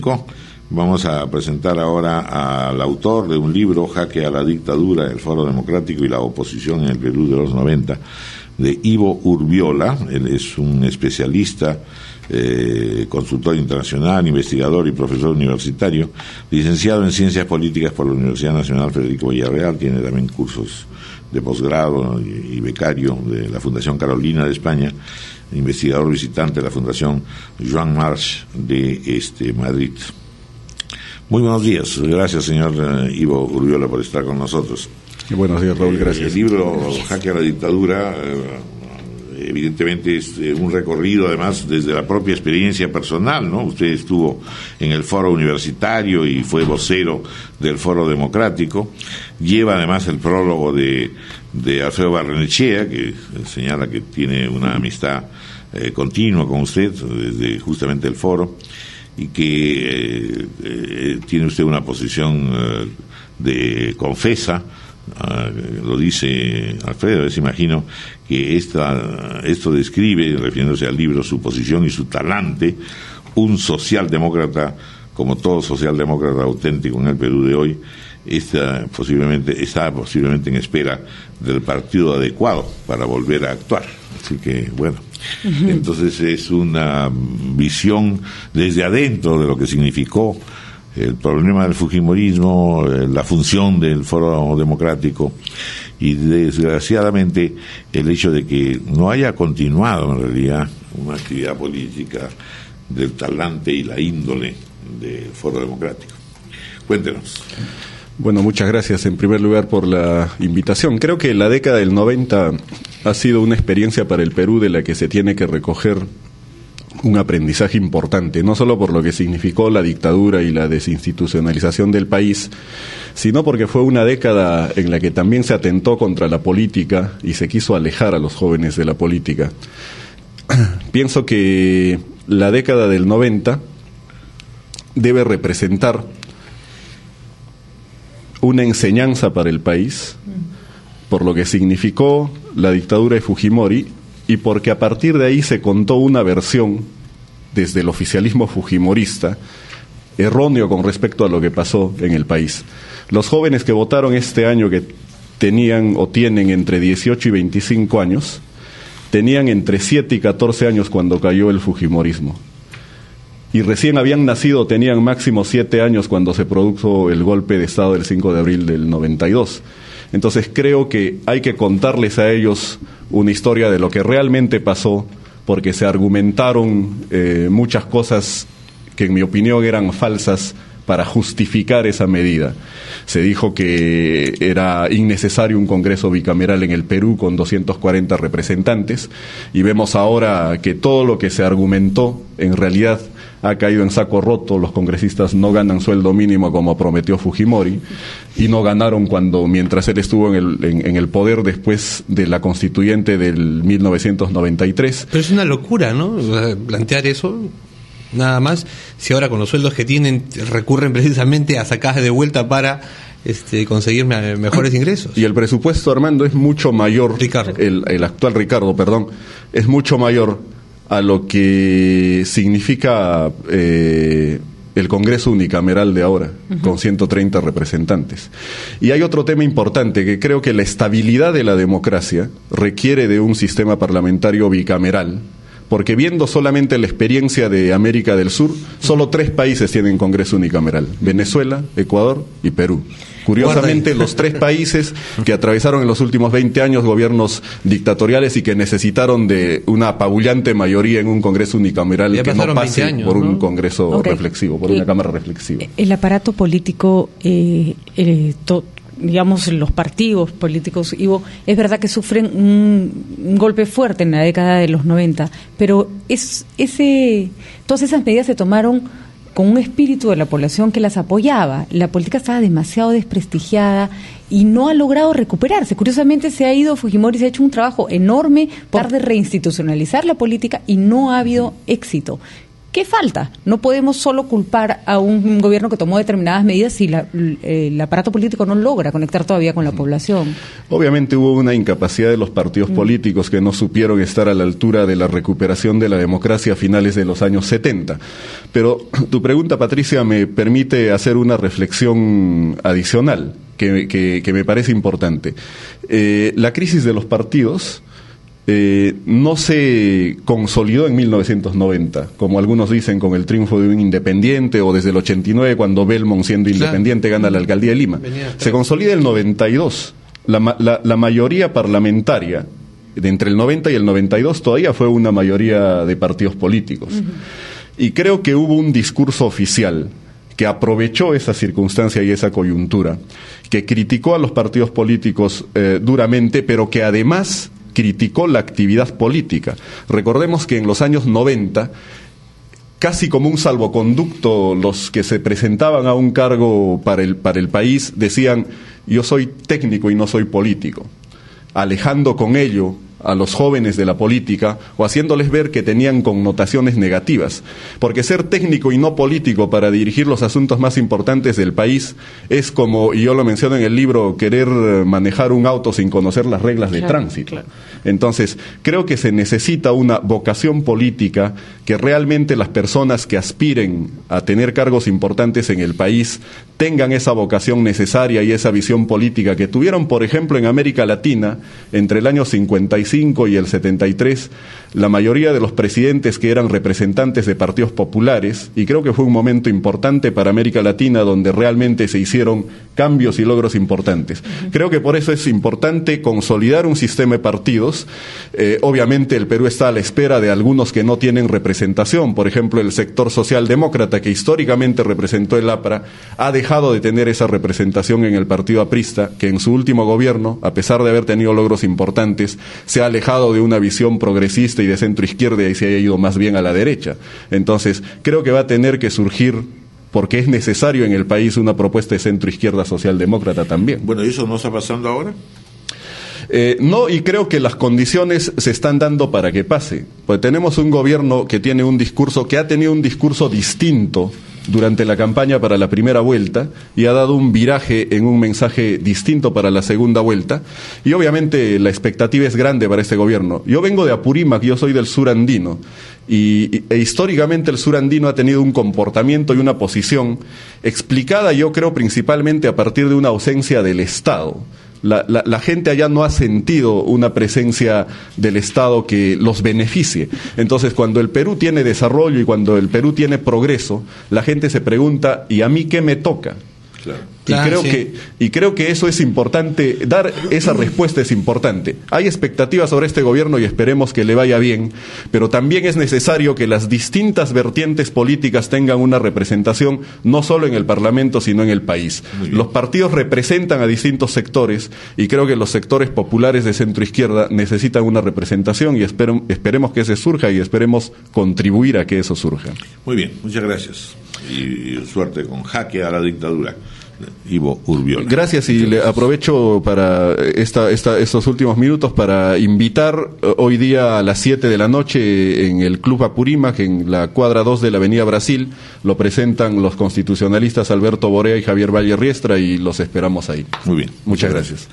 México. Vamos a presentar ahora al autor de un libro, Jaque a la dictadura, el Foro Democrático y la oposición en el Perú de los 90, de Ivo Urbiola. Él es un especialista, consultor internacional, investigador y profesor universitario, licenciado en Ciencias Políticas por la Universidad Nacional Federico Villarreal. Tiene también cursos de posgrado y becario de la Fundación Carolina de España, investigador visitante de la Fundación Joan March de Madrid. Muy buenos días. Gracias, señor Ivo Urbiola, por estar con nosotros. Buenos días, Raúl. Gracias. El libro Jaque a la dictadura evidentemente es un recorrido, además, desde la propia experiencia personal, ¿no? Usted estuvo en el foro universitario y fue vocero del Foro Democrático. Lleva además el prólogo de Alfredo Barrenechea, que señala que tiene una amistad continua con usted desde justamente el foro, y que tiene usted una posición de confesa. Lo dice Alfredo, imagino que esto describe, refiriéndose al libro, su posición y su talante. Un socialdemócrata, como todo socialdemócrata auténtico en el Perú de hoy, está posiblemente en espera del partido adecuado para volver a actuar. Así que, bueno, entonces es una visión desde adentro de lo que significó el problema del fujimorismo, la función del Foro Democrático y, desgraciadamente, el hecho de que no haya continuado en realidad una actividad política del talante y la índole del Foro Democrático. Cuéntenos. Bueno, muchas gracias en primer lugar por la invitación. Creo que la década del 90 ha sido una experiencia para el Perú de la que se tiene que recoger un aprendizaje importante, no solo por lo que significó la dictadura y la desinstitucionalización del país, sino porque fue una década en la que también se atentó contra la política y se quiso alejar a los jóvenes de la política. Pienso que la década del 90 debe representar una enseñanza para el país por lo que significó la dictadura de Fujimori, y porque a partir de ahí se contó una versión desde el oficialismo fujimorista erróneo con respecto a lo que pasó en el país. Los jóvenes que votaron este año, que tenían o tienen entre 18 y 25 años, tenían entre 7 y 14 años cuando cayó el fujimorismo. Y recién habían nacido, tenían máximo 7 años cuando se produjo el golpe de Estado del 5 de abril del 92. Entonces creo que hay que contarles a ellos una historia de lo que realmente pasó, porque se argumentaron muchas cosas que en mi opinión eran falsas para justificar esa medida. Se dijo que era innecesario un Congreso bicameral en el Perú con 240 representantes, y vemos ahora que todo lo que se argumentó en realidad ha caído en saco roto. Los congresistas no ganan sueldo mínimo como prometió Fujimori, y no ganaron mientras él estuvo en el poder después de la constituyente del 1993. Pero es una locura, ¿no? O sea, plantear eso, nada más, si ahora con los sueldos que tienen recurren precisamente a sacarse de vuelta para conseguir mejores ingresos. Y el presupuesto, Armando, es mucho mayor, Ricardo. El actual Ricardo, perdón, es mucho mayor a lo que significa el Congreso unicameral de ahora, con 130 representantes. Y hay otro tema importante, que creo que la estabilidad de la democracia requiere de un sistema parlamentario bicameral, porque viendo solamente la experiencia de América del Sur, solo 3 países tienen Congreso unicameral: Venezuela, Ecuador y Perú. Curiosamente, los 3 países que atravesaron en los últimos 20 años gobiernos dictatoriales y que necesitaron de una apabullante mayoría en un Congreso unicameral que no pase años, por un Congreso reflexivo, por una Cámara reflexiva. El aparato político, digamos, los partidos políticos, Ivo, es verdad que sufren un golpe fuerte en la década de los 90, pero todas esas medidas se tomaron con un espíritu de la población que las apoyaba. La política estaba demasiado desprestigiada y no ha logrado recuperarse. Curiosamente Fujimori se ha hecho un trabajo enorme por tratar de reinstitucionalizar la política y no ha habido éxito. ¿Qué falta? No podemos solo culpar a un gobierno que tomó determinadas medidas si el aparato político no logra conectar todavía con la población. Obviamente hubo una incapacidad de los partidos políticos que no supieron estar a la altura de la recuperación de la democracia a finales de los años 70. Pero tu pregunta, Patricia, me permite hacer una reflexión adicional que me parece importante. La crisis de los partidos no se consolidó en 1990, como algunos dicen, con el triunfo de un independiente, o desde el 89, cuando Belmont, siendo independiente, gana la alcaldía de Lima. Se consolida el 92. La mayoría parlamentaria, de entre el 90 y el 92, todavía fue una mayoría de partidos políticos. Y creo que hubo un discurso oficial que aprovechó esa circunstancia y esa coyuntura, que criticó a los partidos políticos duramente, pero que además criticó la actividad política. Recordemos que en los años 90, casi como un salvoconducto, los que se presentaban a un cargo para el país decían: yo soy técnico y no soy político, alejando con ello a los jóvenes de la política o haciéndoles ver que tenían connotaciones negativas, porque ser técnico y no político para dirigir los asuntos más importantes del país es como, y yo lo menciono en el libro, querer manejar un auto sin conocer las reglas de tránsito. Claro. Entonces, creo que se necesita una vocación política, que realmente las personas que aspiren a tener cargos importantes en el país tengan esa vocación necesaria y esa visión política que tuvieron, por ejemplo, en América Latina, entre el año 55 y el 73, la mayoría de los presidentes que eran representantes de partidos populares, y creo que fue un momento importante para América Latina donde realmente se hicieron cambios y logros importantes. Creo que por eso es importante consolidar un sistema de partidos. Obviamente el Perú está a la espera de algunos que no tienen representación. Por ejemplo, el sector socialdemócrata, que históricamente representó el APRA, ha dejado de tener esa representación en el partido aprista, que en su último gobierno, a pesar de haber tenido logros importantes, se ha alejado de una visión progresista y de centro izquierda y se ha ido más bien a la derecha. Entonces, creo que va a tener que surgir, porque es necesario en el país, una propuesta de centro izquierda socialdemócrata también. Bueno, ¿y eso no está pasando ahora? No, y creo que las condiciones se están dando para que pase. Pues tenemos un gobierno que tiene un discurso, que ha tenido un discurso distinto durante la campaña para la primera vuelta y ha dado un viraje en un mensaje distinto para la segunda vuelta, y obviamente la expectativa es grande para este gobierno. Yo vengo de Apurímac, yo soy del sur andino, e históricamente el sur andino ha tenido un comportamiento y una posición explicada, yo creo, principalmente a partir de una ausencia del Estado. La gente allá no ha sentido una presencia del Estado que los beneficie. Entonces, cuando el Perú tiene desarrollo y cuando el Perú tiene progreso, la gente se pregunta: ¿y a mí qué me toca? Claro. Y creo que eso es importante, dar esa respuesta es importante. Hay expectativas sobre este gobierno y esperemos que le vaya bien, pero también es necesario que las distintas vertientes políticas tengan una representación, no solo en el Parlamento, sino en el país. Los partidos representan a distintos sectores y creo que los sectores populares de centro izquierda necesitan una representación, y esperemos que ese surja y esperemos contribuir a que eso surja. Muy bien, muchas gracias y suerte con Jaque a la Dictadura. Ivo Urbiola. Gracias, y le aprovecho para estos últimos minutos para invitar hoy día a las 7 de la noche en el Club Apurímac, en la cuadra 2 de la Avenida Brasil. Lo presentan los constitucionalistas Alberto Borea y Javier Valle Riestra y los esperamos ahí. Muy bien. Muchas gracias.